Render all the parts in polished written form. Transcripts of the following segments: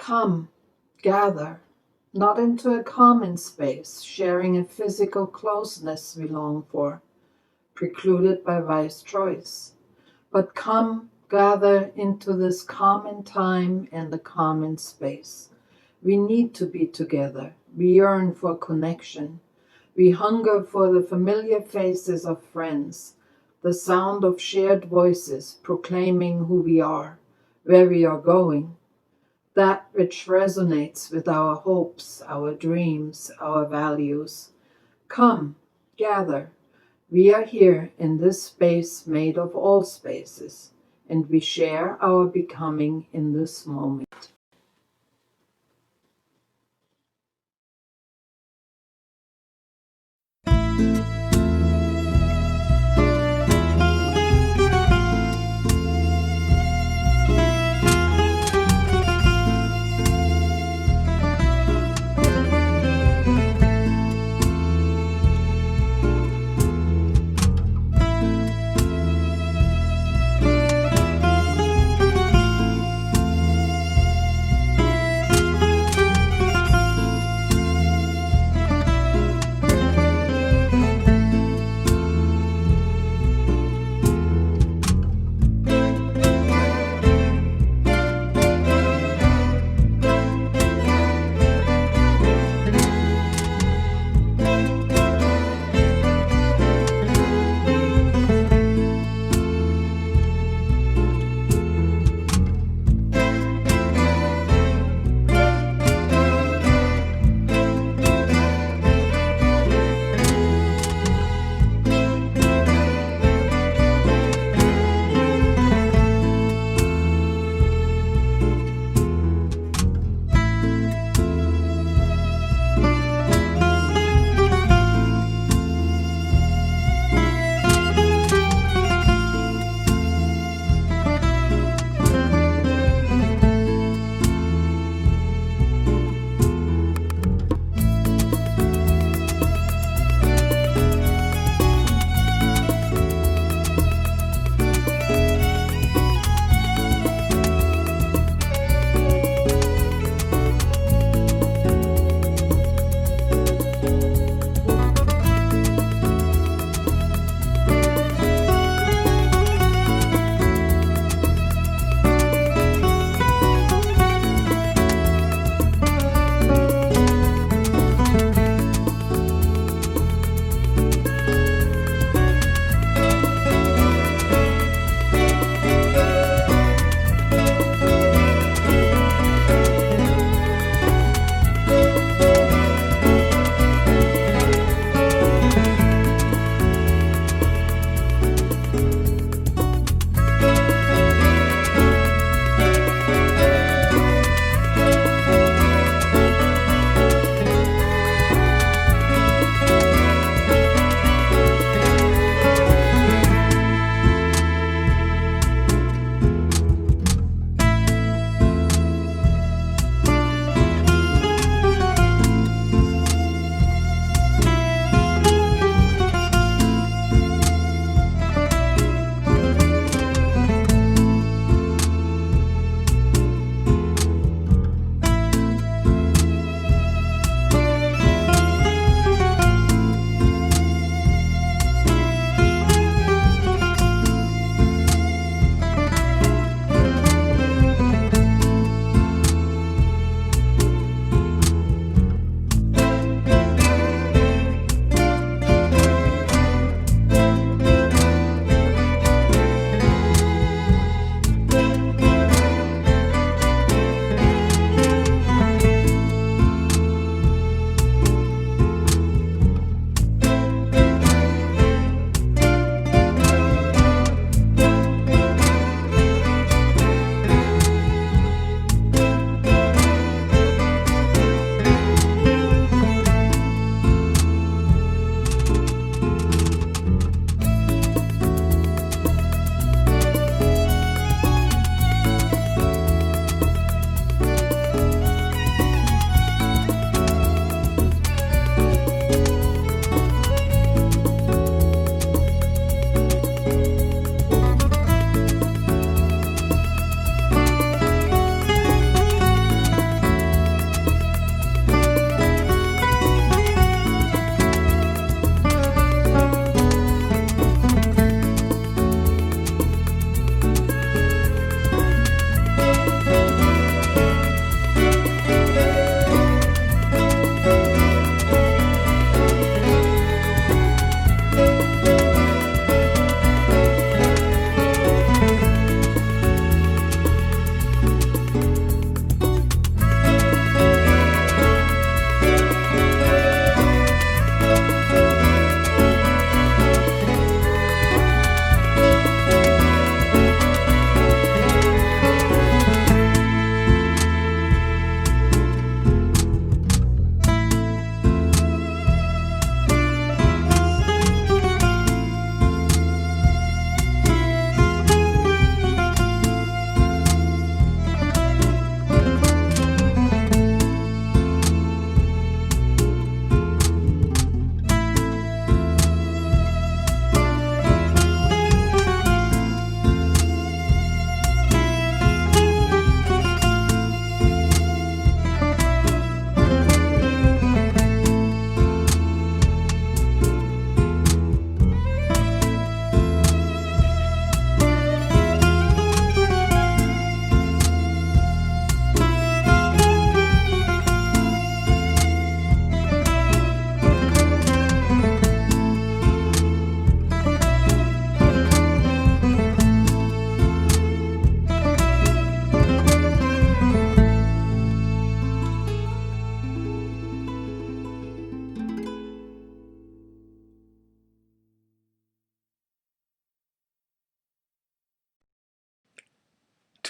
Come, gather, not into a common space, sharing a physical closeness we long for, precluded by wise choice, but come, gather into this common time and the common space. We need to be together. We yearn for connection. We hunger for the familiar faces of friends, the sound of shared voices proclaiming who we are, where we are going, that which resonates with our hopes, our dreams, our values. Come, gather. We are here in this space made of all spaces, and we share our becoming in this moment.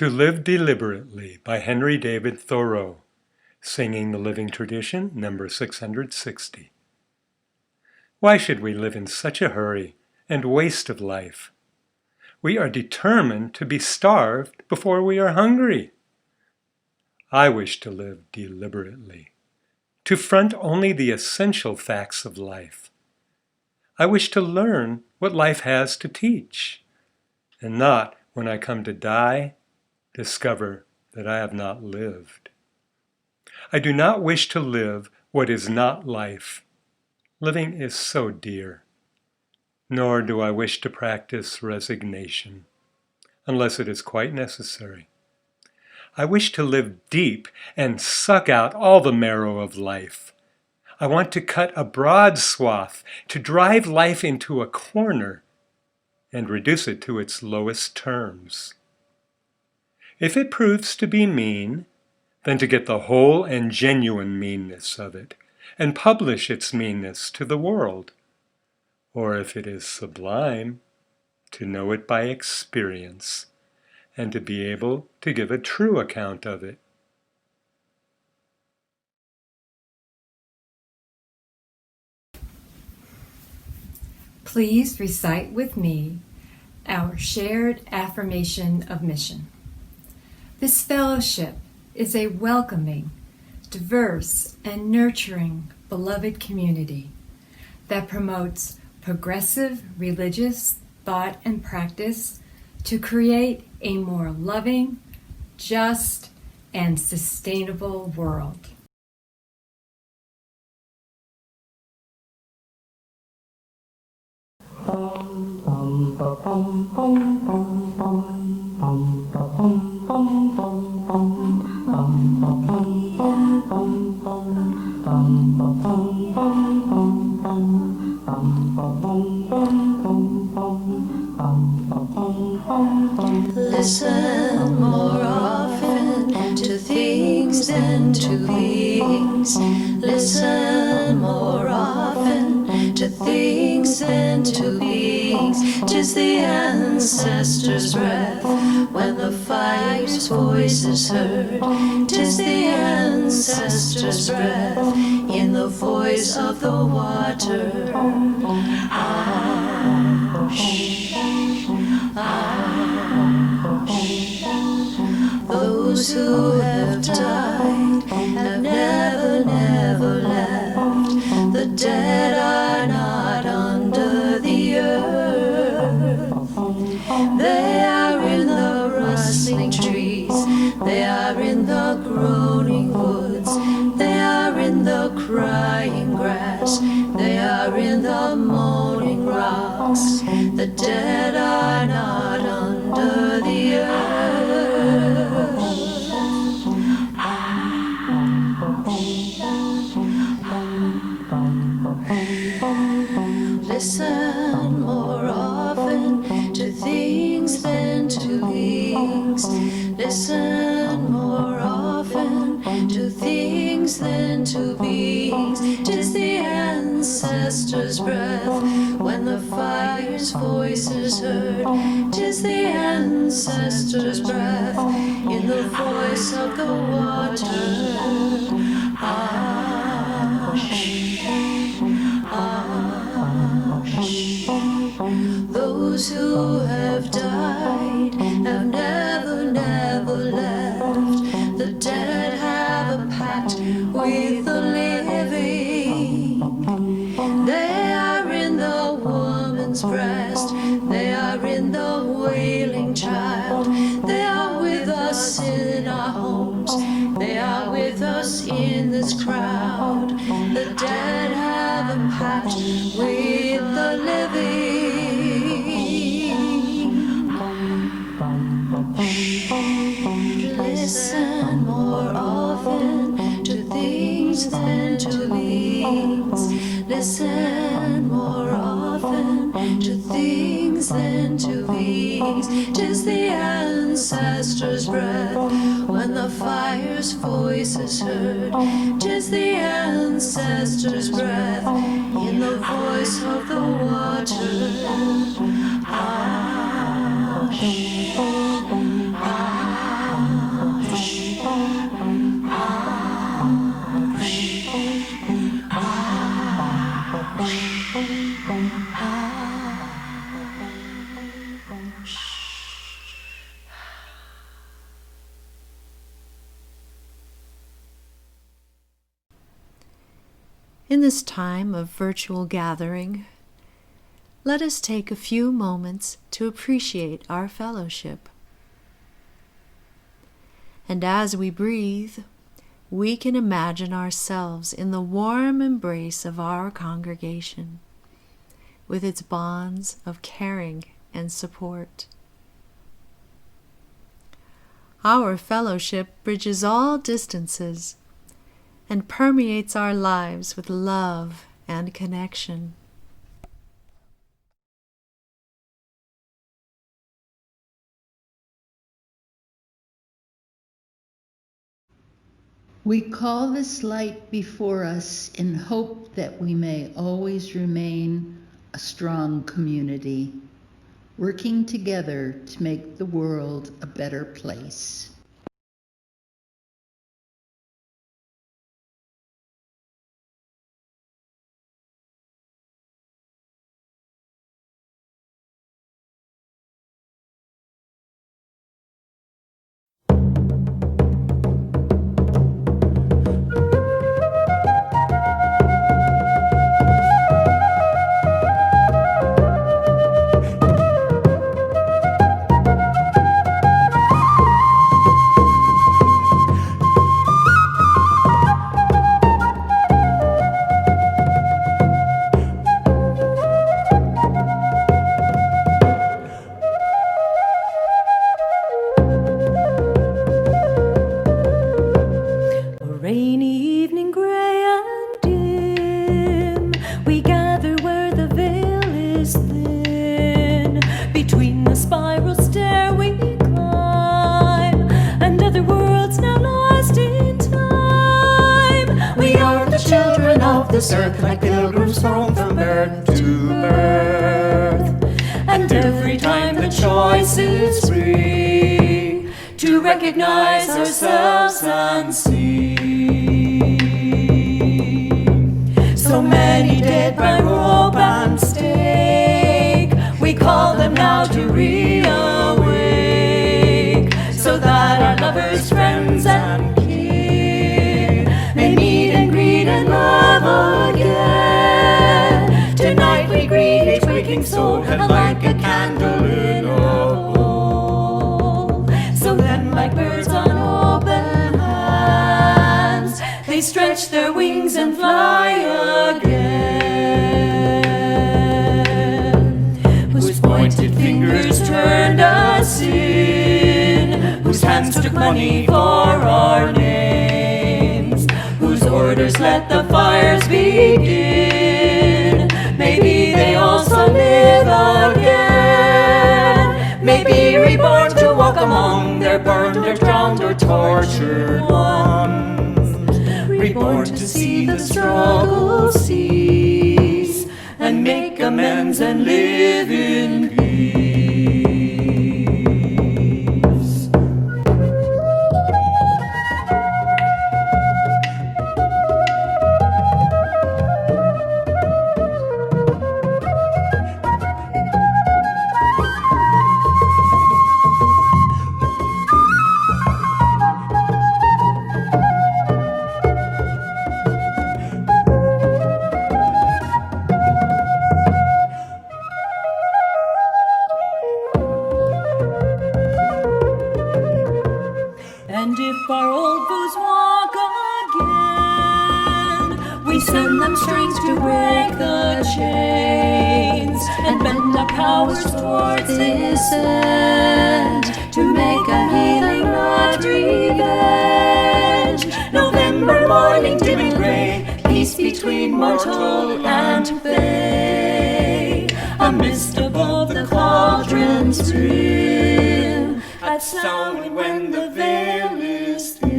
To Live Deliberately by Henry David Thoreau, Singing the Living Tradition, number 660. Why should we live in such a hurry and waste of life? We are determined to be starved before we are hungry. I wish to live deliberately, to front only the essential facts of life. I wish to learn what life has to teach, and not, when I come to die, discover that I have not lived. I do not wish to live what is not life. Living is so dear. Nor do I wish to practice resignation, unless it is quite necessary. I wish to live deep and suck out all the marrow of life. I want to cut a broad swath, to drive life into a corner and reduce it to its lowest terms. If it proves to be mean, then to get the whole and genuine meanness of it, and publish its meanness to the world. Or if it is sublime, to know it by experience, and to be able to give a true account of it. Please recite with me our shared affirmation of mission. This fellowship is a welcoming, diverse, and nurturing beloved community that promotes progressive religious thought and practice to create a more loving, just, and sustainable world. Listen more often to things than to beings. Listen more often to things than to beings. 'Tis the ancestor's breath when the fire's voice is heard. 'Tis the ancestor's breath in the voice of the water. Those who have died have never, never left. The dead are not under the earth. They are in the rustling trees. They are in the groaning woods. They are in the crying grass. They are in the moaning rocks. The dead are not under the earth. Listen more often to things than to beings. Listen more often to things than to beings. 'Tis the ancestor's breath when the fire's voice is heard. 'Tis the ancestor's breath in the voice of the water. Those who have died have never, never left. The dead have a pact with the living. They are in the woman's breast. They are in the wailing child. They are with us in our homes. They are with us in this crowd. The dead have a pact with the living. Listen more often to things than to beings. Listen more often to things than to beings. 'Tis the ancestor's breath when the fire's voice is heard. 'Tis the ancestor's breath in the voice of the water. Those In this time of virtual gathering, let us take a few moments to appreciate our fellowship. And as we breathe, we can imagine ourselves in the warm embrace of our congregation, with its bonds of caring and support. Our fellowship bridges all distances and permeates our lives with love and connection. We call this light before us in hope that we may always remain a strong community, working together to make the world a better place. This earth like pilgrims thrown from birth to birth, and every time the choice is free to recognize ourselves and see. So many dead by rope and stake, we call them now to reawake, so that our lovers, friends, and kin may meet and greet and love again. Tonight we greet each waking soul and like a candle in a bowl. So then, like birds on open hands, they stretch their wings and fly again. Whose pointed fingers turned us in, whose hands took money for our names, whose orders let the fires begin. Maybe they also live again, maybe reborn to walk among their burned or drowned or tortured ones, reborn to see the struggle cease and make amends and live in peace. And if our old foes walk again, we send them strength to break the chains and bend our powers towards this end, to make a healing, not revenge. November morning, dim and gray, peace between mortal and fae. A mist above the cauldron's rim, at Samhain when the veil is thin,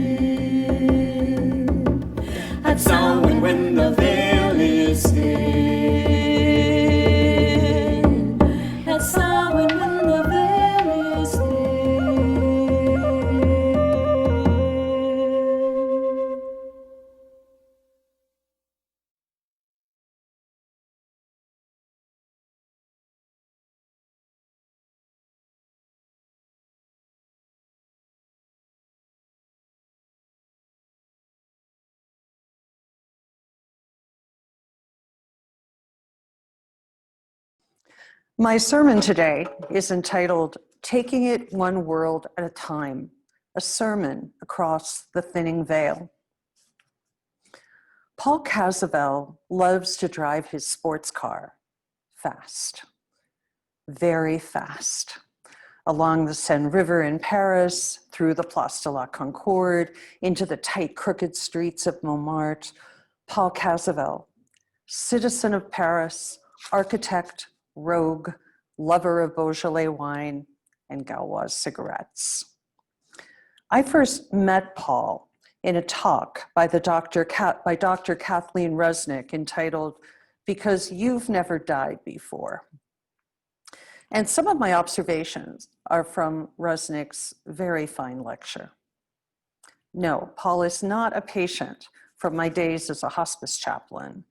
at Samhain when the veil is thin, at Samhain when the veil is thin. My sermon today is entitled, Taking It One World at a Time, a sermon across the thinning veil. Paul Casavell loves to drive his sports car fast, very fast, along the Seine River in Paris, through the Place de la Concorde, into the tight, crooked streets of Montmartre. Paul Casavell, citizen of Paris, architect, rogue, lover of Beaujolais wine and Gauloise cigarettes. I first met Paul in a talk by Dr. Kathleen Resnick entitled, Because You've Never Died Before. And some of my observations are from Resnick's very fine lecture. No, Paul is not a patient from my days as a hospice chaplain.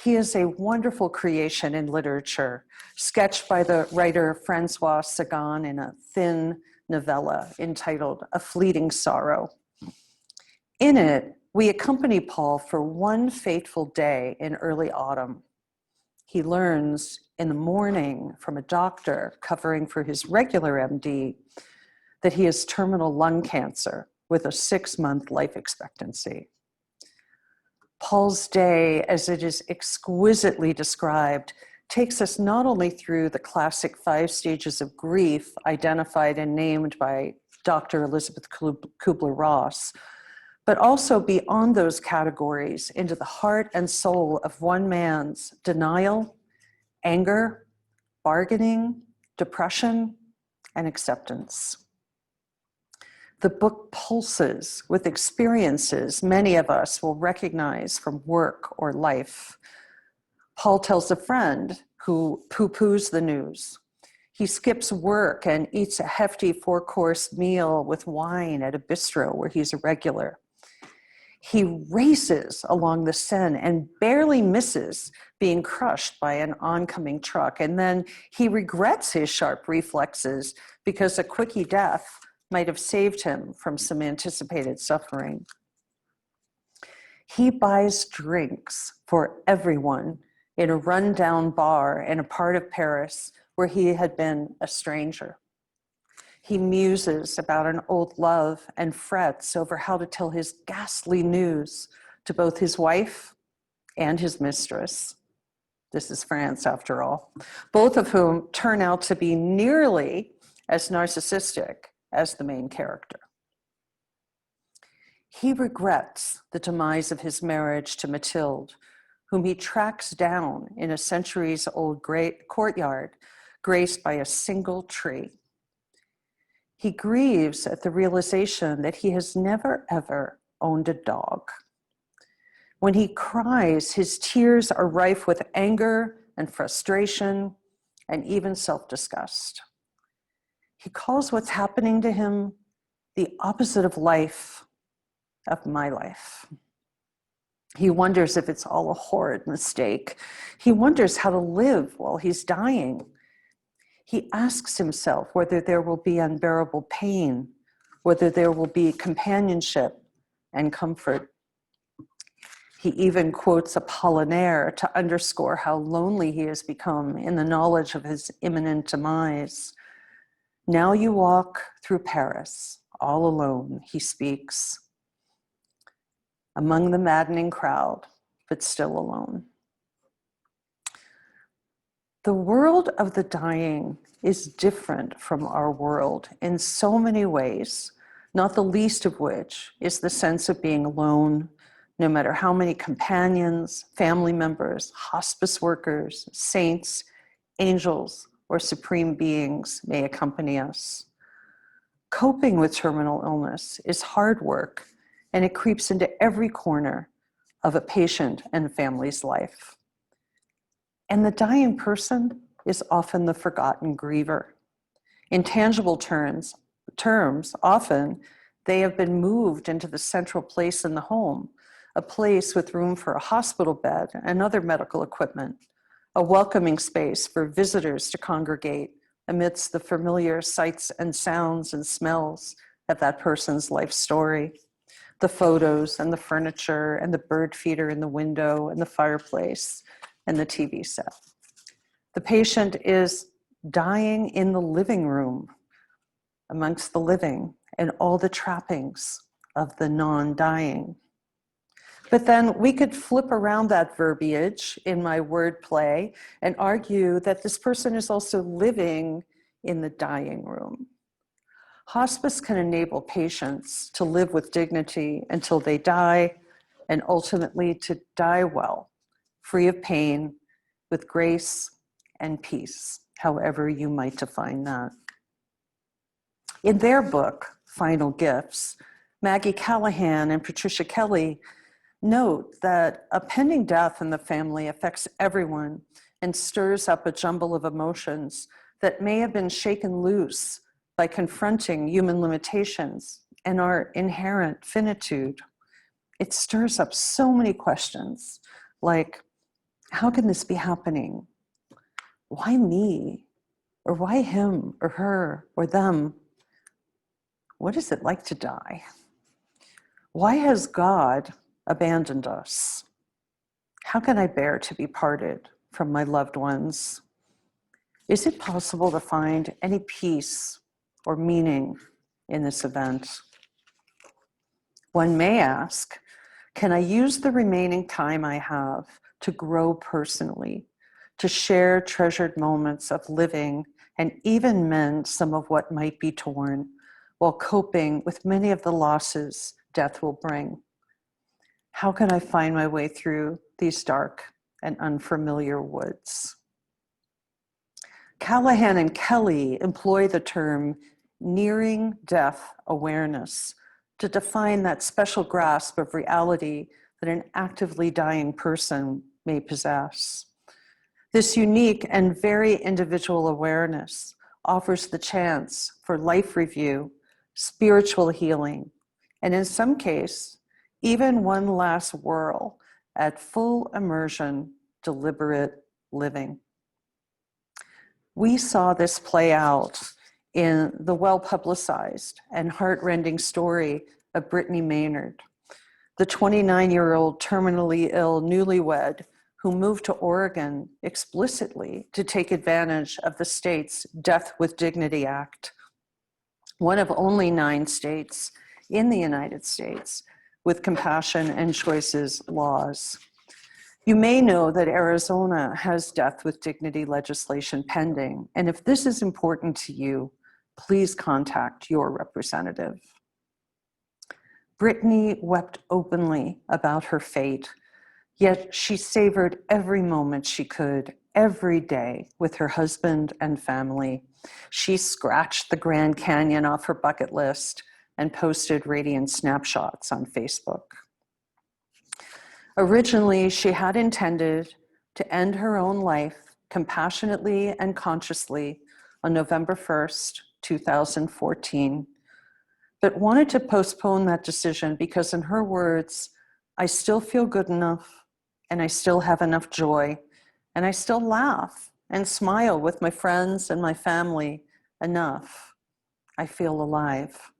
He is a wonderful creation in literature, sketched by the writer Francois Sagan in a thin novella entitled A Fleeting Sorrow. In it, we accompany Paul for one fateful day in early autumn. He learns in the morning from a doctor covering for his regular MD that he has terminal lung cancer with a 6-month life expectancy. Paul's day, as it is exquisitely described, takes us not only through the classic 5 stages of grief identified and named by Dr. Elizabeth Kubler-Ross, but also beyond those categories into the heart and soul of one man's denial, anger, bargaining, depression, and acceptance. The book pulses with experiences many of us will recognize from work or life. Paul tells a friend who poo-poos the news. He skips work and eats a hefty 4-course meal with wine at a bistro where he's a regular. He races along the Seine and barely misses being crushed by an oncoming truck. And then he regrets his sharp reflexes because a quickie death might have saved him from some anticipated suffering. He buys drinks for everyone in a rundown bar in a part of Paris where he had been a stranger. He muses about an old love and frets over how to tell his ghastly news to both his wife and his mistress. This is France, after all, both of whom turn out to be nearly as narcissistic as the main character. He regrets the demise of his marriage to Mathilde, whom he tracks down in a centuries-old courtyard graced by a single tree. He grieves at the realization that he has never, ever owned a dog. When he cries, his tears are rife with anger and frustration and even self-disgust. He calls what's happening to him the opposite of life, of my life. He wonders if it's all a horrid mistake. He wonders how to live while he's dying. He asks himself whether there will be unbearable pain, whether there will be companionship and comfort. He even quotes Apollinaire to underscore how lonely he has become in the knowledge of his imminent demise. Now you walk through Paris, all alone, he speaks, among the maddening crowd, but still alone. The world of the dying is different from our world in so many ways, not the least of which is the sense of being alone, no matter how many companions, family members, hospice workers, saints, angels, or supreme beings may accompany us. Coping with terminal illness is hard work, and it creeps into every corner of a patient and family's life. And the dying person is often the forgotten griever. In tangible terms, often they have been moved into the central place in the home, a place with room for a hospital bed and other medical equipment, a welcoming space for visitors to congregate amidst the familiar sights and sounds and smells of that person's life story, the photos and the furniture and the bird feeder in the window and the fireplace and the TV set. The patient is dying in the living room, amongst the living, and all the trappings of the non-dying. But then we could flip around that verbiage in my wordplay and argue that this person is also living in the dying room. Hospice can enable patients to live with dignity until they die, and ultimately to die well, free of pain, with grace and peace, however you might define that. In their book, Final Gifts, Maggie Callahan and Patricia Kelly note that a pending death in the family affects everyone and stirs up a jumble of emotions that may have been shaken loose by confronting human limitations and our inherent finitude. It stirs up so many questions, like, how can this be happening? Why me? Or why him or her or them? What is it like to die? Why has God abandoned us? How can I bear to be parted from my loved ones? Is it possible to find any peace or meaning in this event? One may ask, can I use the remaining time I have to grow personally, to share treasured moments of living and even mend some of what might be torn, while coping with many of the losses death will bring? How can I find my way through these dark and unfamiliar woods? Callahan and Kelly employ the term nearing death awareness to define that special grasp of reality that an actively dying person may possess. This unique and very individual awareness offers the chance for life review, spiritual healing, and in some case, even one last whirl at full immersion, deliberate living. We saw this play out in the well-publicized and heart-rending story of Brittany Maynard, the 29-year-old terminally ill newlywed who moved to Oregon explicitly to take advantage of the state's Death with Dignity Act, one of only 9 states in the United States with compassion and choices laws. You may know that Arizona has death with dignity legislation pending, and if this is important to you, please contact your representative. Brittany wept openly about her fate, yet she savored every moment she could, every day, with her husband and family. She scratched the Grand Canyon off her bucket list and posted radiant snapshots on Facebook. Originally, she had intended to end her own life compassionately and consciously on November 1st, 2014, but wanted to postpone that decision because, in her words, I still feel good enough, and I still have enough joy, and I still laugh and smile with my friends and my family enough. I feel alive.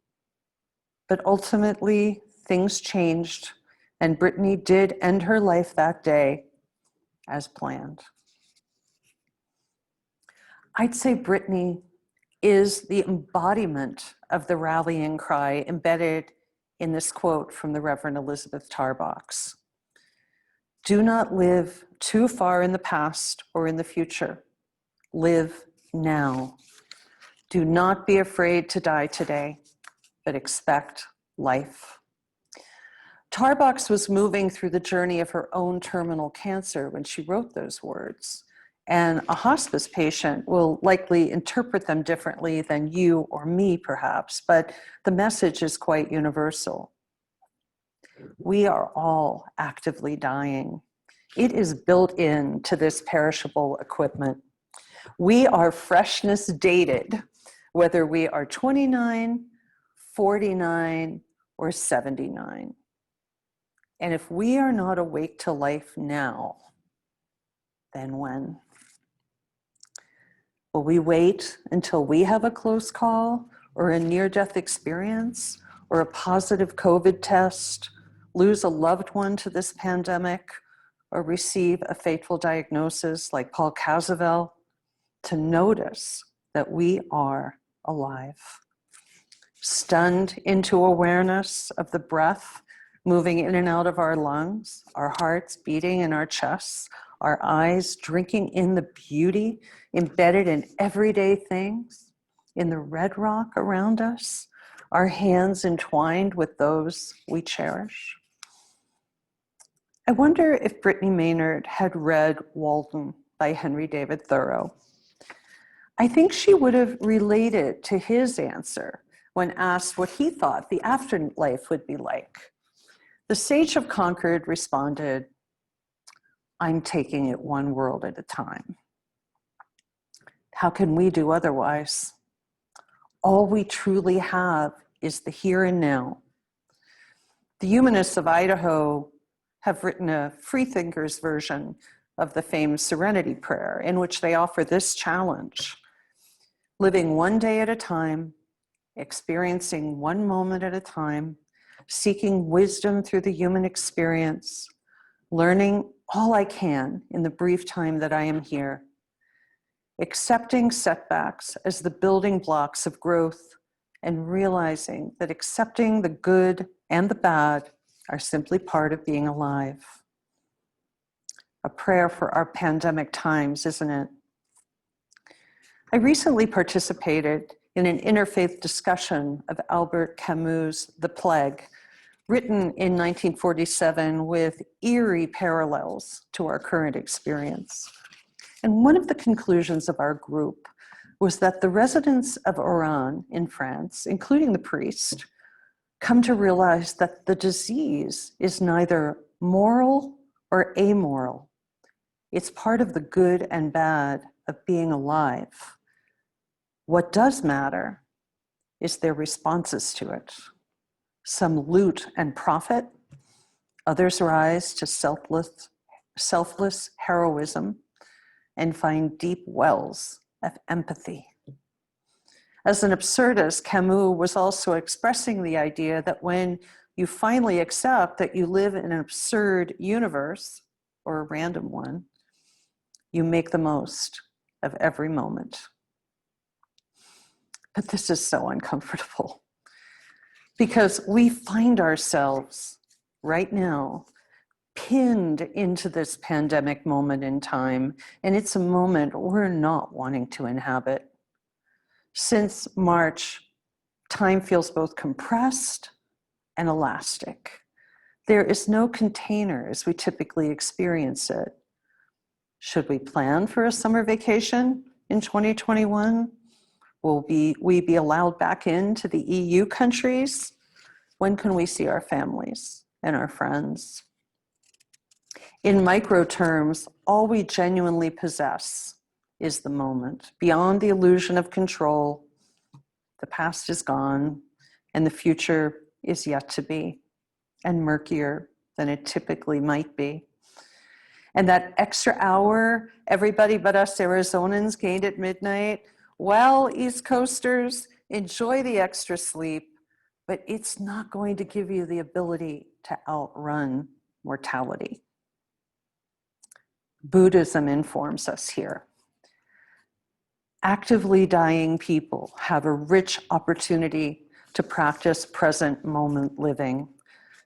But ultimately, things changed, and Brittany did end her life that day as planned. I'd say Brittany is the embodiment of the rallying cry embedded in this quote from the Reverend Elizabeth Tarbox. Do not live too far in the past or in the future. Live now. Do not be afraid to die today, but expect life. Tarbox was moving through the journey of her own terminal cancer when she wrote those words, and a hospice patient will likely interpret them differently than you or me, perhaps, but the message is quite universal. We are all actively dying. It is built into this perishable equipment. We are freshness dated, whether we are 29, 49, or 79. And if we are not awake to life now, then when? Will we wait until we have a close call or a near-death experience or a positive COVID test, lose a loved one to this pandemic, or receive a fateful diagnosis like Paul Casavel? to notice that we are alive. Stunned into awareness of the breath moving in and out of our lungs, our hearts beating in our chests, our eyes drinking in the beauty embedded in everyday things, in the red rock around us, our hands entwined with those we cherish. I wonder if Brittany Maynard had read Walden by Henry David Thoreau. I think she would have related to his answer when asked what he thought the afterlife would be like. The sage of Concord responded, "I'm taking it one world at a time." How can we do otherwise? All we truly have is the here and now. The humanists of Idaho have written a freethinkers version of the famed Serenity Prayer, in which they offer this challenge: living one day at a time, experiencing one moment at a time, seeking wisdom through the human experience, learning all I can in the brief time that I am here, accepting setbacks as the building blocks of growth, and realizing that accepting the good and the bad are simply part of being alive. A prayer for our pandemic times, isn't it? I recently participated in an interfaith discussion of Albert Camus' The Plague, written in 1947 with eerie parallels to our current experience. And one of the conclusions of our group was that the residents of Oran in France, including the priest, come to realize that the disease is neither moral or amoral. It's part of the good and bad of being alive. What does matter is their responses to it. Some loot and profit, others rise to selfless heroism and find deep wells of empathy. As an absurdist, Camus was also expressing the idea that when you finally accept that you live in an absurd universe, or a random one, you make the most of every moment. But this is so uncomfortable, because we find ourselves right now pinned into this pandemic moment in time, and it's a moment we're not wanting to inhabit. Since March, time feels both compressed and elastic. There is no container as we typically experience it. Should we plan for a summer vacation in 2021? Will we be allowed back into the EU countries? When can we see our families and our friends? In micro terms, all we genuinely possess is the moment. Beyond the illusion of control, the past is gone, and the future is yet to be, and murkier than it typically might be. And that extra hour everybody but us Arizonans gained at midnight, well, East Coasters, enjoy the extra sleep, but it's not going to give you the ability to outrun mortality. Buddhism informs us here. Actively dying people have a rich opportunity to practice present moment living,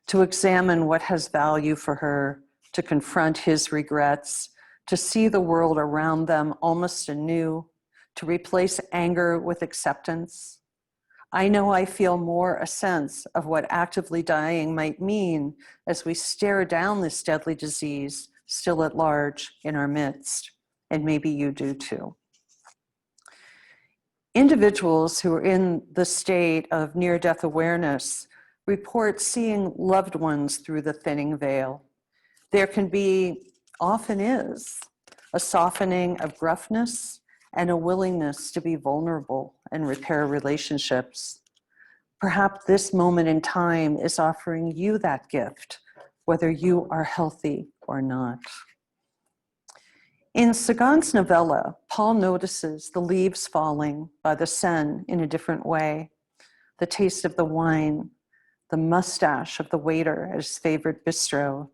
to examine what has value for her, to confront his regrets, to see the world around them almost anew, to replace anger with acceptance. I know I feel more a sense of what actively dying might mean as we stare down this deadly disease still at large in our midst, and maybe you do too. Individuals who are in the state of near-death awareness report seeing loved ones through the thinning veil. There can be, often is, a softening of gruffness and a willingness to be vulnerable and repair relationships. Perhaps this moment in time is offering you that gift, whether you are healthy or not. In Sagan's novella, Paul notices the leaves falling by the Seine in a different way, the taste of the wine, the mustache of the waiter at his favorite bistro,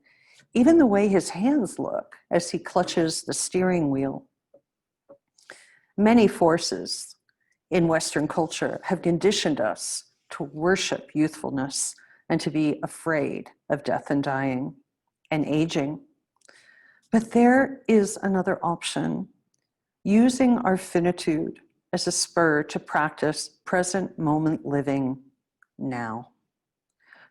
even the way his hands look as he clutches the steering wheel. Many forces in Western culture have conditioned us to worship youthfulness and to be afraid of death and dying and aging. But there is another option, using our finitude as a spur to practice present moment living now.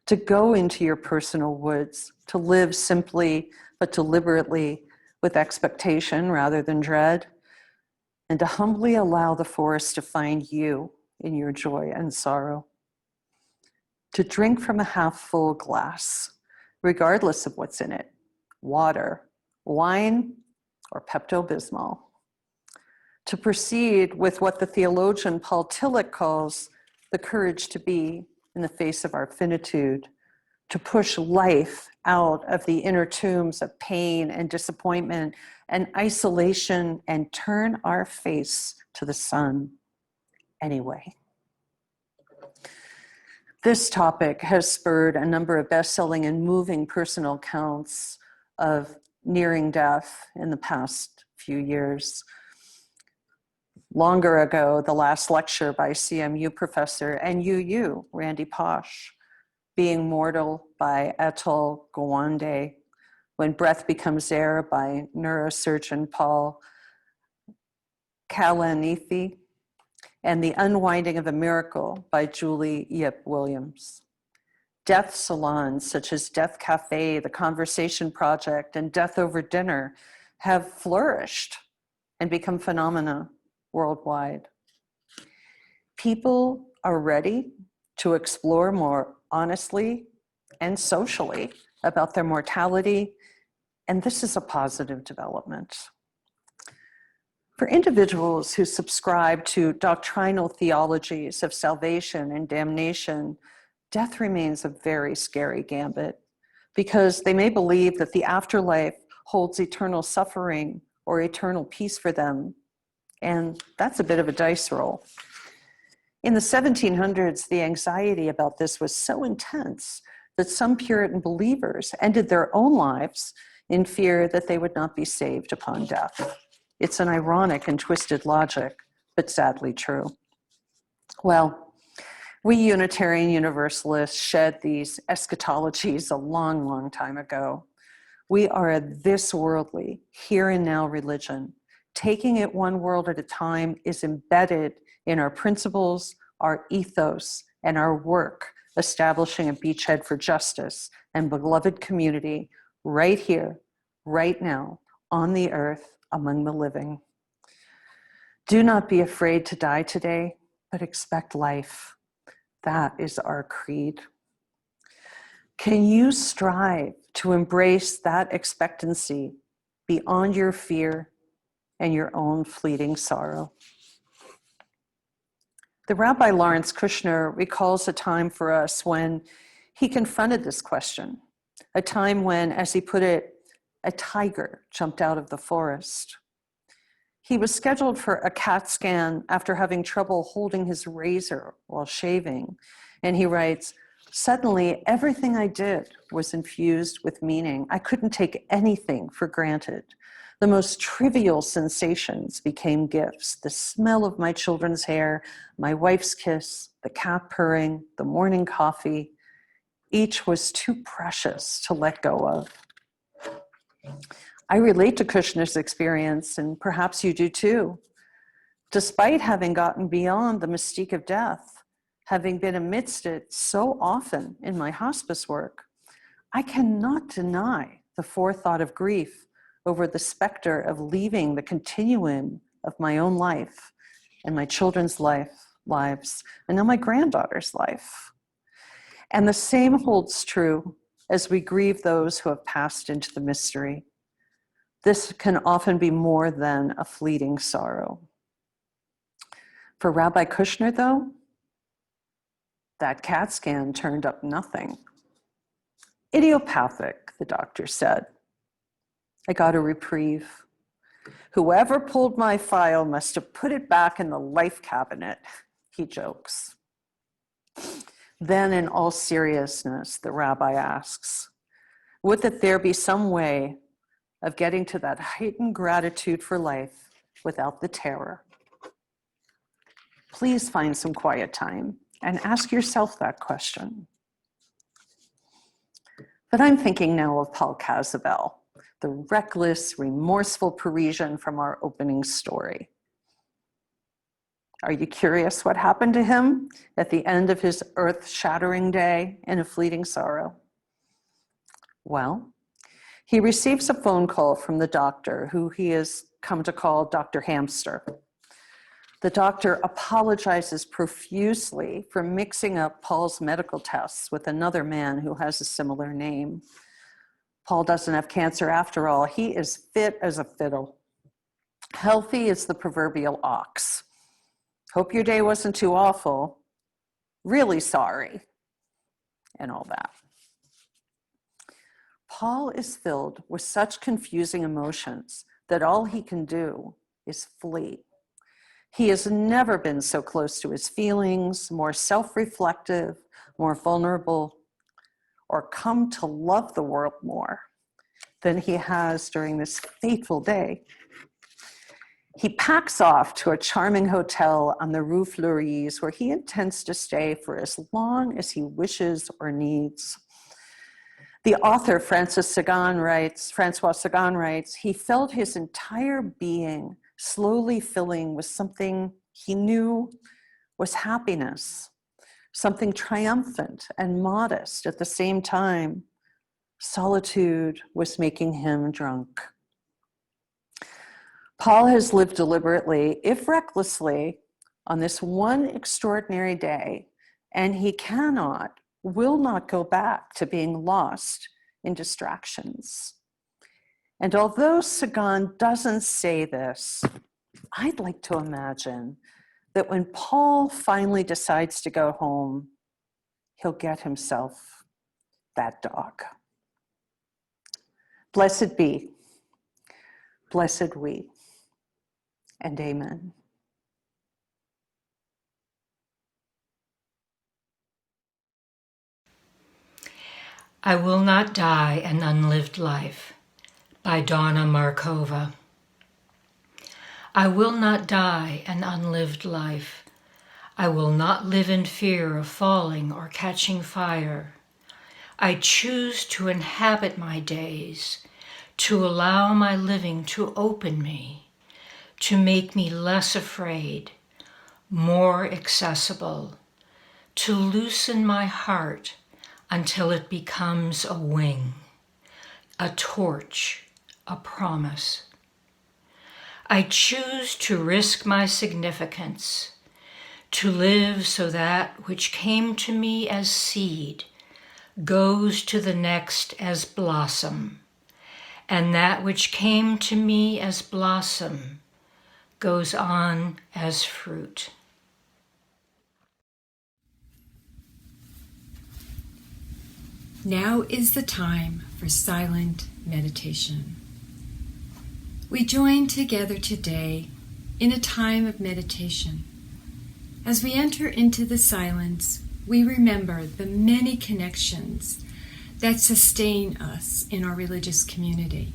To go into your personal woods, to live simply but deliberately with expectation rather than dread, and to humbly allow the forest to find you in your joy and sorrow. To drink from a half-full glass, regardless of what's in it, water, wine, or Pepto-Bismol. To proceed with what the theologian Paul Tillich calls the courage to be in the face of our finitude, to push life out of the inner tombs of pain and disappointment and isolation and turn our face to the sun anyway. This topic has spurred a number of best-selling and moving personal accounts of nearing death in the past few years. Longer ago, the last lecture by CMU professor and UU, Randy Posh, Being Mortal by Atul Gawande, When Breath Becomes Air by neurosurgeon Paul Kalanithi, and The Unwinding of a Miracle by Julie Yip Williams. Death salons such as Death Cafe, The Conversation Project, and Death Over Dinner have flourished and become phenomena worldwide. People are ready to explore more honestly and socially about their mortality, and this is a positive development. For individuals who subscribe to doctrinal theologies of salvation and damnation, death remains a very scary gambit because they may believe that the afterlife holds eternal suffering or eternal peace for them, and that's a bit of a dice roll. In the 1700s, the anxiety about this was so intense that some Puritan believers ended their own lives in fear that they would not be saved upon death. It's an ironic and twisted logic, but sadly true. Well, we Unitarian Universalists shed these eschatologies a long, long time ago. We are a this worldly, here and now religion. Taking it one world at a time is embedded in our principles, our ethos, and our work, establishing a beachhead for justice and beloved community right here, right now, on the earth, among the living. Do not be afraid to die today, but expect life. That is our creed. Can you strive to embrace that expectancy beyond your fear and your own fleeting sorrow? The Rabbi Lawrence Kushner recalls a time for us when he confronted this question, a time when, as he put it, a tiger jumped out of the forest. He was scheduled for a CAT scan after having trouble holding his razor while shaving. And he writes, "Suddenly, everything I did was infused with meaning. I couldn't take anything for granted. The most trivial sensations became gifts. The smell of my children's hair, my wife's kiss, the cat purring, the morning coffee. Each was too precious to let go of." I relate to Kushner's experience, and perhaps you do too. Despite having gotten beyond the mystique of death, having been amidst it so often in my hospice work, I cannot deny the forethought of grief over the specter of leaving the continuum of my own life and my children's lives, and now my granddaughter's life. And the same holds true as we grieve those who have passed into the mystery. This can often be more than a fleeting sorrow. For Rabbi Kushner, though, that CAT scan turned up nothing. Idiopathic, the doctor said. I got a reprieve. Whoever pulled my file must have put it back in the life cabinet, he jokes. Then, in all seriousness, the rabbi asks, would that there be some way of getting to that heightened gratitude for life without the terror? Please find some quiet time and ask yourself that question. But I'm thinking now of Paul Casabel, the reckless, remorseful Parisian from our opening story. Are you curious what happened to him at the end of his earth-shattering day in a fleeting sorrow? Well, he receives a phone call from the doctor, who he has come to call Dr. Hamster. The doctor apologizes profusely for mixing up Paul's medical tests with another man who has a similar name. Paul doesn't have cancer after all. He is fit as a fiddle, healthy as the proverbial ox. Hope your day wasn't too awful. Really sorry, and all that. Paul is filled with such confusing emotions that all he can do is flee. He has never been so close to his feelings, more self-reflective, more vulnerable, or come to love the world more than he has during this fateful day. He packs off to a charming hotel on the Rue Fleury's, where he intends to stay for as long as he wishes or needs. The author, Francois Sagan writes, he felt his entire being slowly filling with something he knew was happiness, something triumphant and modest at the same time. Solitude was making him drunk. Paul has lived deliberately, if recklessly, on this one extraordinary day, and he will not go back to being lost in distractions. And although Sagan doesn't say this, I'd like to imagine that when Paul finally decides to go home, he'll get himself that dog. Blessed be, blessed we, and amen. I Will Not Die an Unlived Life by Donna Markova. I will not die an unlived life. I will not live in fear of falling or catching fire. I choose to inhabit my days, to allow my living to open me, to make me less afraid, more accessible, to loosen my heart until it becomes a wing, a torch, a promise. I choose to risk my significance, to live so that which came to me as seed goes to the next as blossom, and that which came to me as blossom goes on as fruit. Now is the time for silent meditation. We join together today in a time of meditation. As we enter into the silence, we remember the many connections that sustain us in our religious community.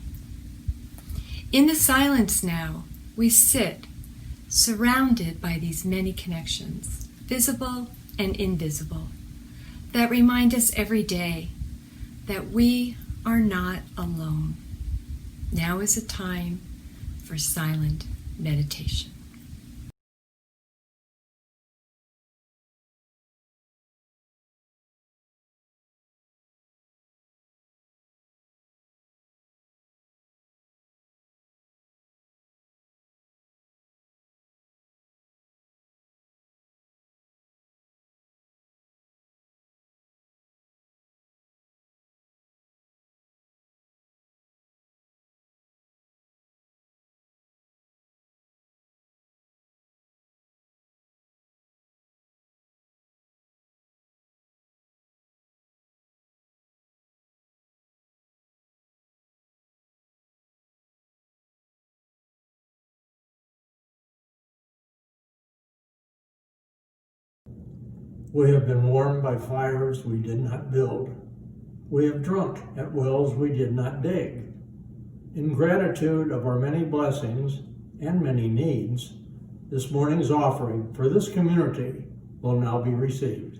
In the silence now, we sit surrounded by these many connections, visible and invisible, that remind us every day that we are not alone. Now is a time for silent meditation. We have been warmed by fires we did not build. We have drunk at wells we did not dig. In gratitude of our many blessings and many needs, This morning's offering for this community will now be received.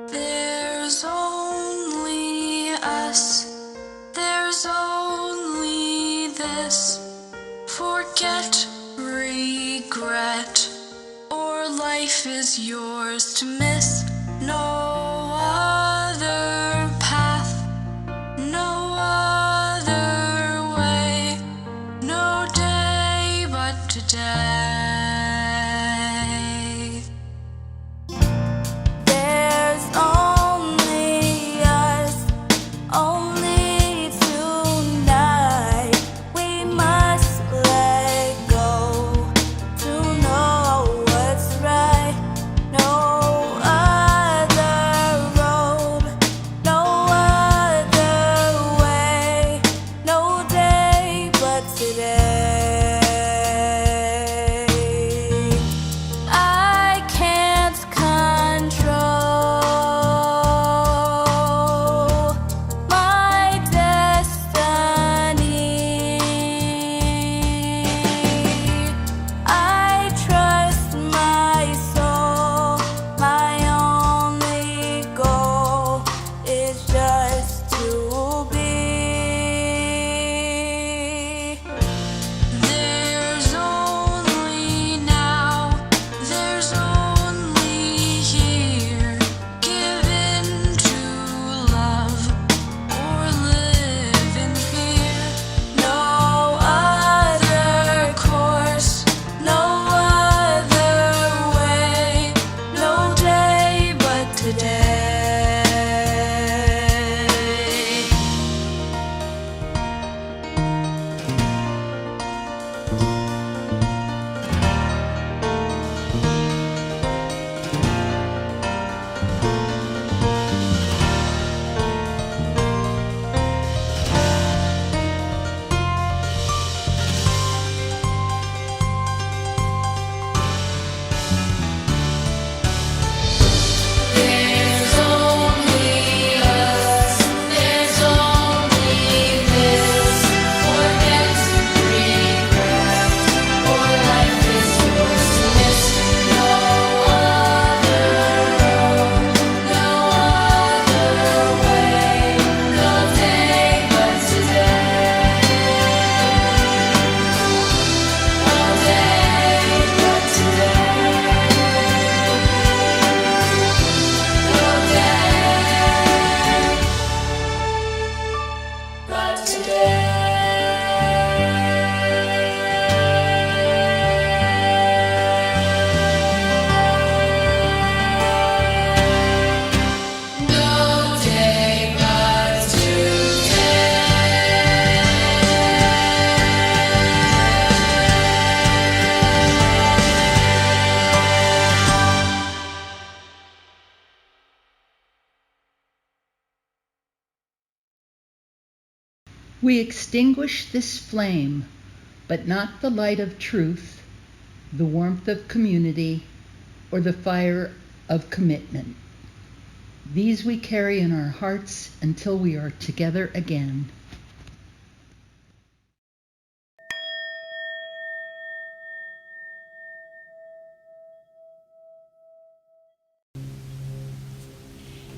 There's only miss. Forget, regret, or life is yours to miss. No other path, no other way, no day but today. There's only us, only tonight. We must let go to know what's right. No other road, no other way, no day but today. I can't control my destiny. I trust my soul. My only goal is just to be. There's only now, there's only here. Give in to love or live in fear. No other course, no other way, no day but today. There's only us, there's only this. Forget, regret, or life is yours to miss. No other road, no other way, no day but today. No day but today. No day but today. No day but We extinguish this flame, but not the light of truth, the warmth of community, or the fire of commitment. These we carry in our hearts until we are together again.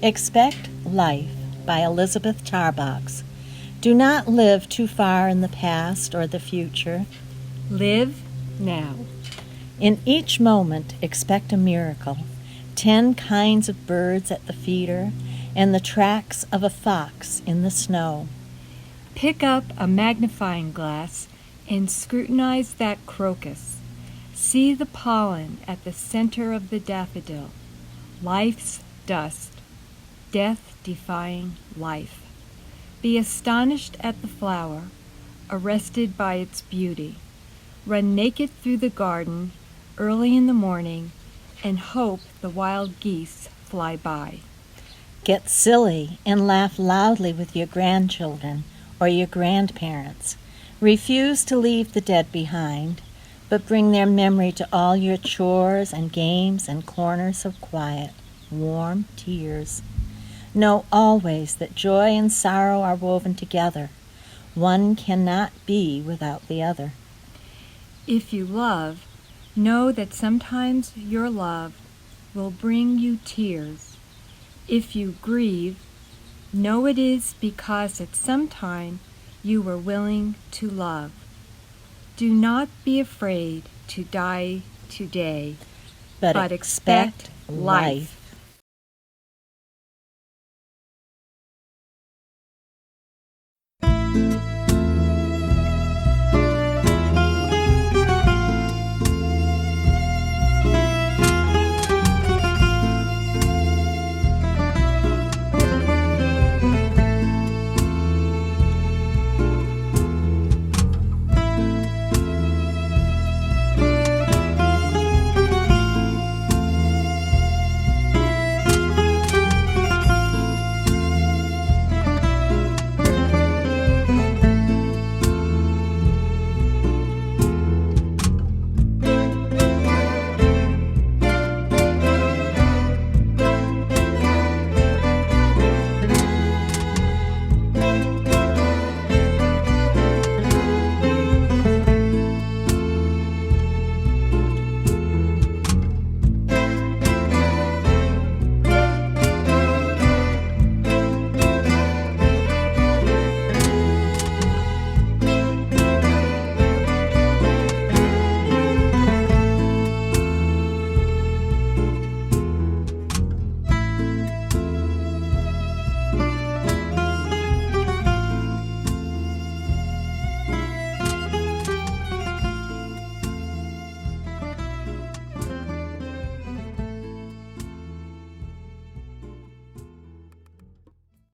Expect Life by Elizabeth Tarbox. Do not live too far in the past or the future. Live now. In each moment, expect a miracle. 10 kinds of birds at the feeder, and the tracks of a fox in the snow. Pick up a magnifying glass and scrutinize that crocus. See the pollen at the center of the daffodil. Life's dust, death-defying life. Be astonished at the flower, arrested by its beauty. Run naked through the garden early in the morning and hope the wild geese fly by. Get silly and laugh loudly with your grandchildren or your grandparents. Refuse to leave the dead behind, but bring their memory to all your chores and games and corners of quiet, warm tears. Know always that joy and sorrow are woven together. One cannot be without the other. If you love, know that sometimes your love will bring you tears. If you grieve, know it is because at some time you were willing to love. Do not be afraid to die today, but expect life